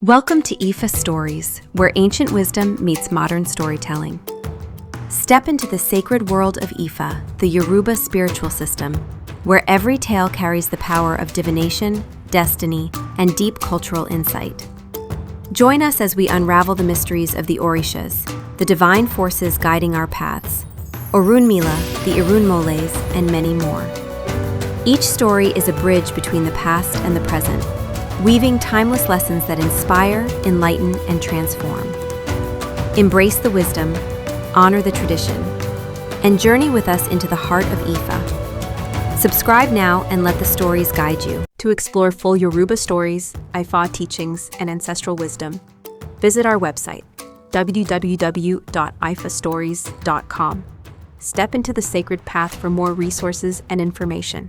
Welcome to IFAStories, where ancient wisdom meets modern storytelling. Step into the sacred world of Ifa, the Yoruba spiritual system, where every tale carries the power of divination, destiny, and deep cultural insight. Join us as we unravel the mysteries of the Orishas, the divine forces guiding our paths, Orunmila, the Irunmoles, and many more. Each story is a bridge between the past and the present, weaving timeless lessons that inspire, enlighten, and transform. Embrace the wisdom, honor the tradition, and journey with us into the heart of Ifa. Subscribe now and let the stories guide you. To explore full Yoruba stories, Ifa teachings, and ancestral wisdom, visit our website, www.ifastories.com. Step into the sacred path for more resources and information.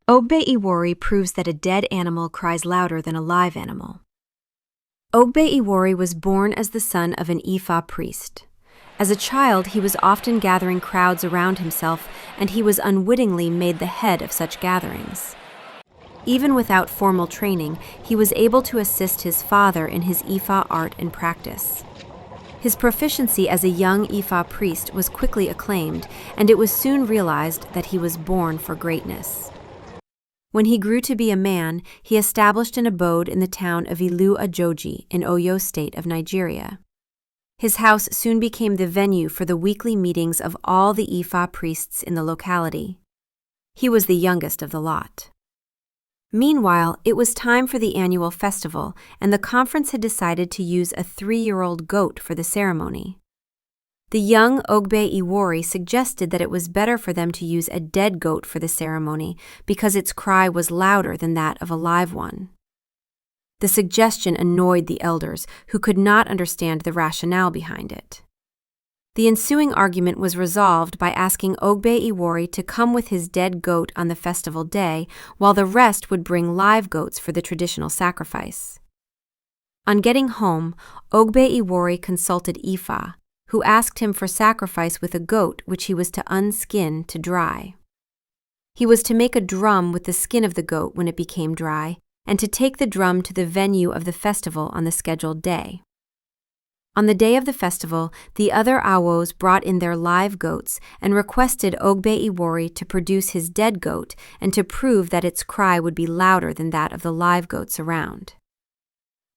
Ogbe-Iwori proves that a dead animal cries louder than a live animal. Ogbe-Iwori was born as the son of an Ifa priest. As a child, he was often gathering crowds around himself, and he was unwittingly made the head of such gatherings. Even without formal training, he was able to assist his father in his Ifa art and practice. His proficiency as a young Ifa priest was quickly acclaimed, and it was soon realized that he was born for greatness. When he grew to be a man, he established an abode in the town of Ìlú-Àjòjì in Oyo State of Nigeria. His house soon became the venue for the weekly meetings of all the Ifa priests in the locality. He was the youngest of the lot. Meanwhile, it was time for the annual festival, and the conference had decided to use a 3-year-old goat for the ceremony. The young Ogbe-Iwori suggested that it was better for them to use a dead goat for the ceremony because its cry was louder than that of a live one. The suggestion annoyed the elders, who could not understand the rationale behind it. The ensuing argument was resolved by asking Ogbe-Iwori to come with his dead goat on the festival day, while the rest would bring live goats for the traditional sacrifice. On getting home, Ogbe-Iwori consulted Ifa, who asked him for sacrifice with a goat which he was to unskin to dry. He was to make a drum with the skin of the goat when it became dry, and to take the drum to the venue of the festival on the scheduled day. On the day of the festival, the other awos brought in their live goats and requested Ogbe-Iwori to produce his dead goat and to prove that its cry would be louder than that of the live goats around.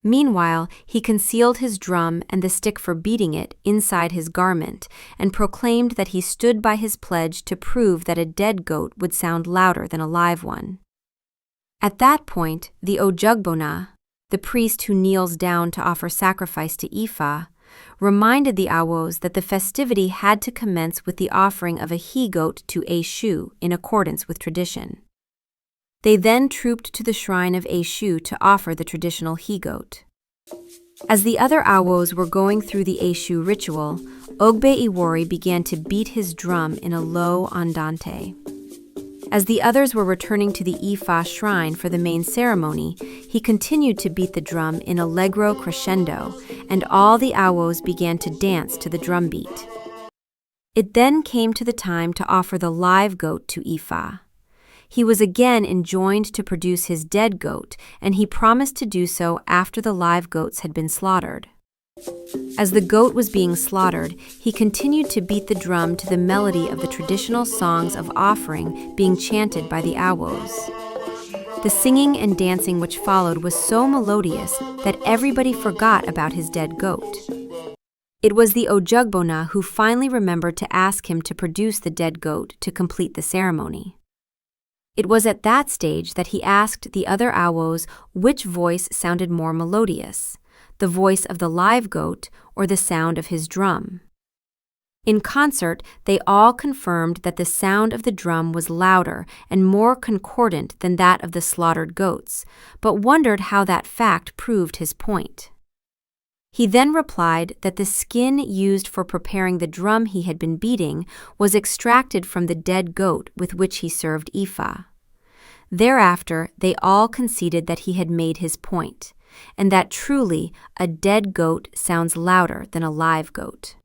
Meanwhile, he concealed his drum and the stick for beating it inside his garment and proclaimed that he stood by his pledge to prove that a dead goat would sound louder than a live one. At that point, the Ojugbona, the priest who kneels down to offer sacrifice to Ifa, reminded the awos that the festivity had to commence with the offering of a he-goat to Eshu in accordance with tradition. They then trooped to the shrine of Eshu to offer the traditional he-goat. As the other awos were going through the Eshu ritual, Ogbe-Iwori began to beat his drum in a low andante. As the others were returning to the Ifa shrine for the main ceremony, he continued to beat the drum in allegro crescendo, and all the awos began to dance to the drum beat. It then came to the time to offer the live goat to Ifa. He was again enjoined to produce his dead goat, and he promised to do so after the live goats had been slaughtered. As the goat was being slaughtered, he continued to beat the drum to the melody of the traditional songs of offering being chanted by the awos. The singing and dancing which followed was so melodious that everybody forgot about his dead goat. It was the Ojugbona who finally remembered to ask him to produce the dead goat to complete the ceremony. It was at that stage that he asked the other awos which voice sounded more melodious, the voice of the live goat or the sound of his drum. In concert, they all confirmed that the sound of the drum was louder and more concordant than that of the slaughtered goats, but wondered how that fact proved his point. He then replied that the skin used for preparing the drum he had been beating was extracted from the dead goat with which he served Ifa. Thereafter, they all conceded that he had made his point, and that truly a dead goat sounds louder than a live goat.